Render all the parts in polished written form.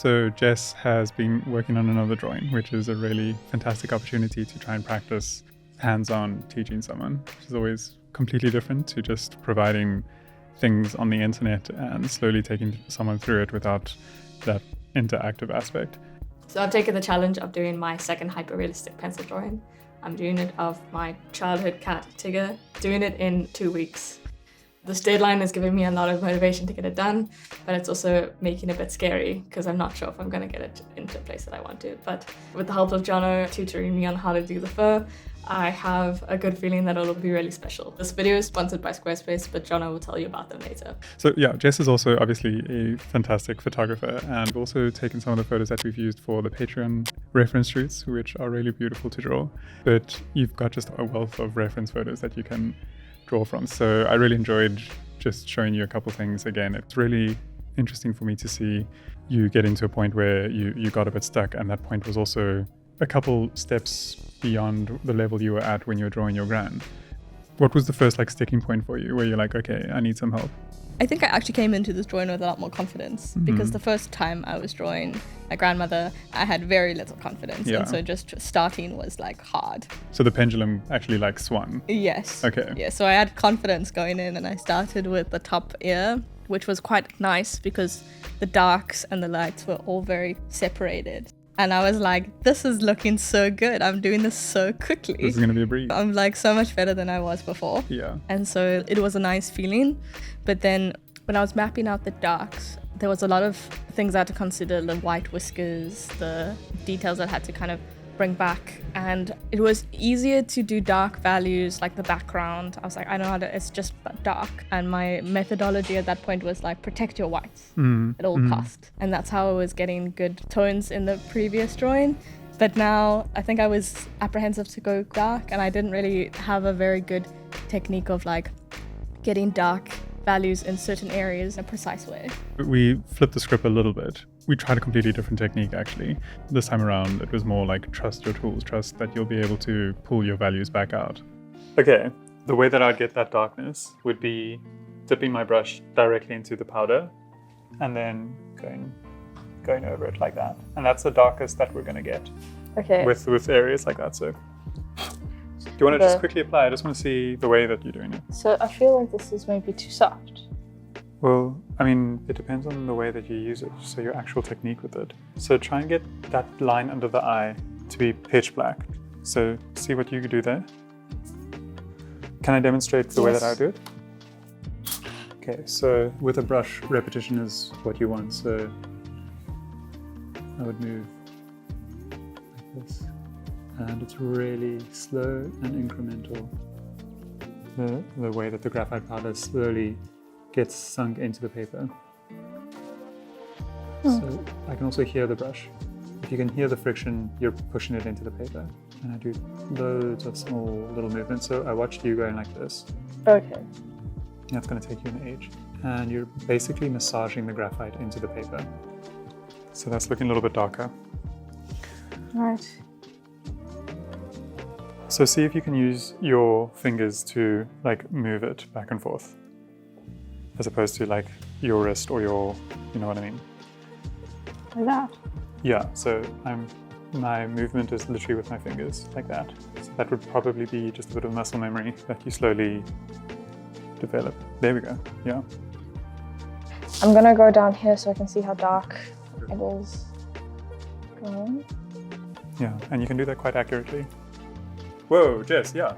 So Jess has been working on another drawing, which is a really fantastic opportunity to try and practice hands-on teaching someone, which is always completely different to just providing things on the internet and slowly taking someone through it without that interactive aspect. So I've taken the challenge of doing my second hyperrealistic pencil drawing. I'm doing it of my childhood cat, Tigger, doing it in 2 weeks. This deadline is giving me a lot of motivation to get it done, but it's also making it a bit scary because I'm not sure if I'm going to get it into a place that I want to. But with the help of Jono tutoring me on how to do the fur, I have a good feeling that it'll be really special. This video is sponsored by Squarespace, but Jono will tell you about them later. So yeah, Jess is also obviously a fantastic photographer and also taken some of the photos that we've used for the Patreon reference shoots, which are really beautiful to draw. But you've got just a wealth of reference photos that you can draw from. So I really enjoyed just showing you a couple things again. It's really interesting for me to see you getting to a point where you got a bit stuck, and that point was also a couple steps beyond the level you were at when you were drawing your grand. What was the first sticking point for you where you're like, okay, I need some help? I think I actually came into this drawing with a lot more confidence because the first time I was drawing my grandmother, I had very little confidence. Yeah. And so just starting was hard. So the pendulum actually swung? Yes. Okay. Yeah, so I had confidence going in and I started with the top ear, which was quite nice because the darks and the lights were all very separated. And I was like, this is looking so good. I'm doing this so quickly. This is going to be a breeze. I'm so much better than I was before. Yeah. And so it was a nice feeling. But then when I was mapping out the darks, there was a lot of things I had to consider, the white whiskers, the details I had to kind of bring back. And it was easier to do dark values, like the background. I was like, I know how to, it's just dark. And my methodology at that point was protect your whites at all cost. And that's how I was getting good tones in the previous drawing. But now I think I was apprehensive to go dark, and I didn't really have a very good technique of getting dark values in certain areas in a precise way. We flipped the script a little bit. We tried a completely different technique actually. This time around it was more trust your tools, trust that you'll be able to pull your values back out. Okay, the way that I'd get that darkness would be dipping my brush directly into the powder and then going over it like that. And that's the darkest that we're going to get. Okay. With areas like that. So do you want to just quickly apply? I just want to see the way that you're doing it. So I feel like this is maybe too soft. Well, I mean, it depends on the way that you use it, so your actual technique with it. So try and get that line under the eye to be pitch black. So see what you could do there. Can I demonstrate the way that I do it? Okay, so with a brush, repetition is what you want. So I would move like this. And it's really slow and incremental. The way that the graphite powder slowly gets sunk into the paper. So I can also hear the brush. If you can hear the friction, you're pushing it into the paper. And I do loads of small little movements. So I watched you going like this. Okay. That's going to take you an age. And you're basically massaging the graphite into the paper. So that's looking a little bit darker. Right. So see if you can use your fingers to move it back and forth, as opposed to your wrist or your, you know what I mean? Like that? Yeah, so my movement is literally with my fingers, like that. So that would probably be just a bit of muscle memory that you slowly develop. There we go, yeah. I'm gonna go down here so I can see how dark it is going. Yeah, and you can do that quite accurately. Whoa, Jess, yeah.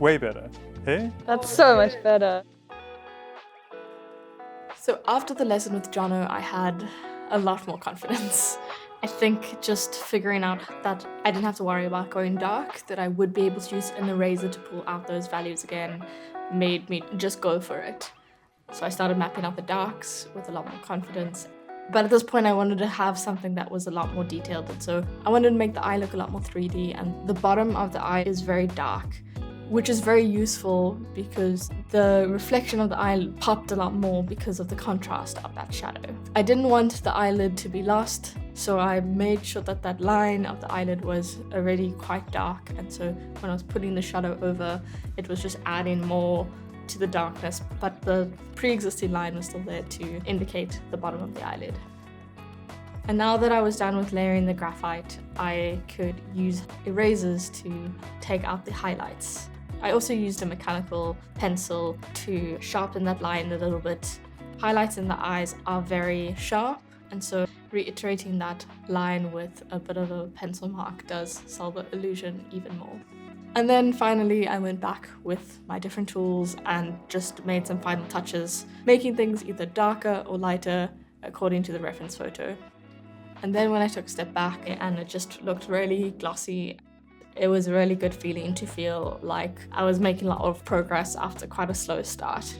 Way better, hey? That's so much better. So after the lesson with Jono, I had a lot more confidence. I think just figuring out that I didn't have to worry about going dark, that I would be able to use an eraser to pull out those values again, made me just go for it. So I started mapping out the darks with a lot more confidence. But at this point, I wanted to have something that was a lot more detailed. And so I wanted to make the eye look a lot more 3D. And the bottom of the eye is very dark, which is very useful because the reflection of the eye popped a lot more because of the contrast of that shadow. I didn't want the eyelid to be lost, so I made sure that that line of the eyelid was already quite dark. And so when I was putting the shadow over, it was just adding more to the darkness, but the pre-existing line was still there to indicate the bottom of the eyelid. And now that I was done with layering the graphite, I could use erasers to take out the highlights. I also used a mechanical pencil to sharpen that line a little bit. Highlights in the eyes are very sharp, and so reiterating that line with a bit of a pencil mark does sell the illusion even more. And then finally I went back with my different tools and just made some final touches, making things either darker or lighter according to the reference photo. And then when I took a step back and it just looked really glossy, it was a really good feeling to feel like I was making a lot of progress after quite a slow start.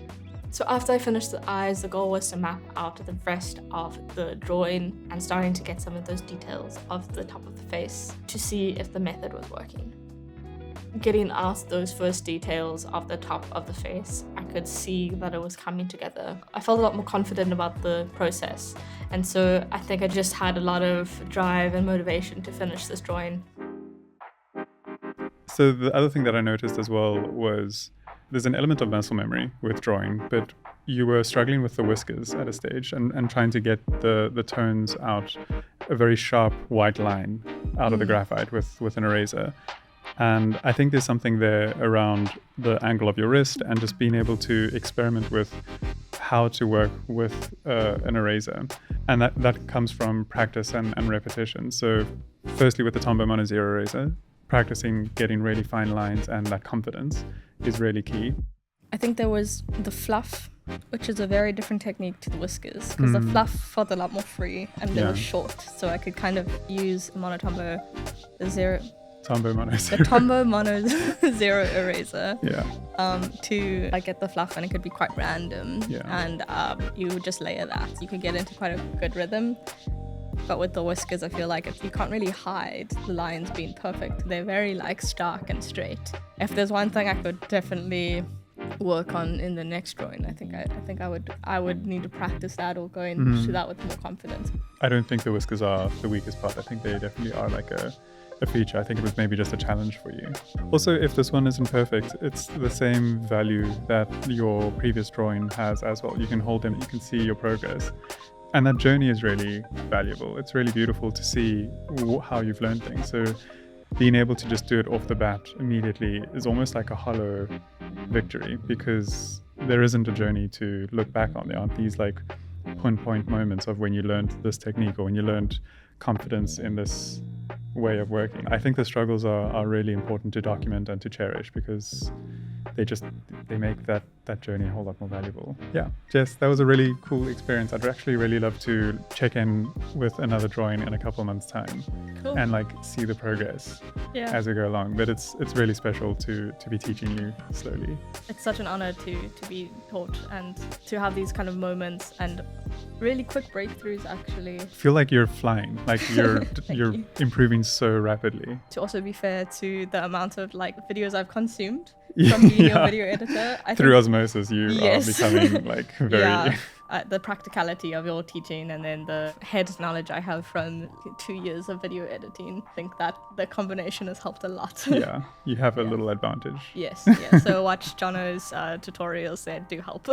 So after I finished the eyes, the goal was to map out the rest of the drawing and starting to get some of those details of the top of the face to see if the method was working. Getting out those first details of the top of the face, I could see that it was coming together. I felt a lot more confident about the process, and so I think I just had a lot of drive and motivation to finish this drawing. So the other thing that I noticed as well was there's an element of muscle memory with drawing, but you were struggling with the whiskers at a stage and trying to get the tones out, a very sharp white line out of the graphite with an eraser. And I think there's something there around the angle of your wrist and just being able to experiment with how to work with an eraser. And that comes from practice and repetition. So firstly with the Tombow Mono Zero eraser, practicing getting really fine lines and that confidence is really key. I think there was the fluff, which is a very different technique to the whiskers, because the fluff felt a lot more free and it was short, so I could kind of use Tombow Mono Zero eraser to like get the fluff, and it could be quite random, and you would just layer that. You could get into quite a good rhythm. But with the whiskers, I feel like you can't really hide the lines being perfect. They're very like stark and straight. If there's one thing I could definitely work on in the next drawing, I think I would need to practice that or go into that with more confidence. I don't think the whiskers are the weakest part. I think they definitely are like a feature. I think it was maybe just a challenge for you. Also, if this one isn't perfect, it's the same value that your previous drawing has as well. You can hold them, you can see your progress. And that journey is really valuable. It's really beautiful to see how you've learned things. So being able to just do it off the bat immediately is almost like a hollow victory, because there isn't a journey to look back on. There aren't these like point moments of when you learned this technique or when you learned confidence in this way of working. I think the struggles are really important to document and to cherish, because they make that journey a whole lot more valuable. Yeah, Jess, that was a really cool experience. I'd actually really love to check in with another drawing in a couple of months' time. Cool. And like see the progress as we go along. But it's really special to be teaching you slowly. It's such an honor to be taught and to have these kind of moments and really quick breakthroughs actually. I feel like you're flying, like you're you. improving so rapidly. To also be fair to the amount of like videos I've consumed from being your video editor, through osmosis you are becoming like very the practicality of your teaching and then the head knowledge I have from 2 years of video editing, I think that the combination has helped a lot. Yeah, you have a little advantage. Yes, so watch Jono's tutorials, they do help.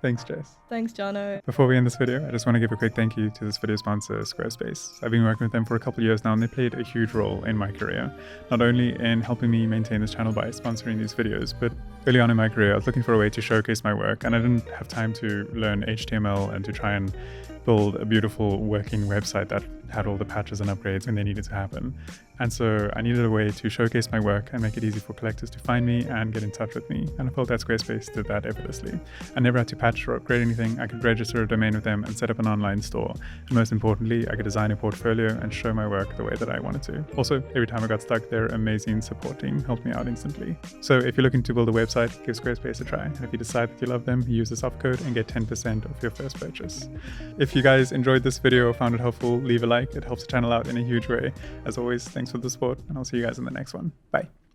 Thanks, Jess. Thanks, Jono. Before we end this video, I just want to give a quick thank you to this video sponsor, Squarespace. I've been working with them for a couple of years now, and they played a huge role in my career. Not only in helping me maintain this channel by sponsoring these videos, but early on in my career, I was looking for a way to showcase my work, and I didn't have time to learn HTML and to try and build a beautiful working website that had all the patches and upgrades when they needed to happen. And so I needed a way to showcase my work and make it easy for collectors to find me and get in touch with me. And I felt that Squarespace did that effortlessly. I never had to patch or upgrade anything. I could register a domain with them and set up an online store. And most importantly, I could design a portfolio and show my work the way that I wanted to. Also, every time I got stuck, their amazing support team helped me out instantly. So if you're looking to build a website, give Squarespace a try. And if you decide that you love them, use the soft code and get 10% off your first purchase. If you guys enjoyed this video or found it helpful, leave a like. It helps the channel out in a huge way. As always, thanks for the support, and I'll see you guys in the next one. Bye.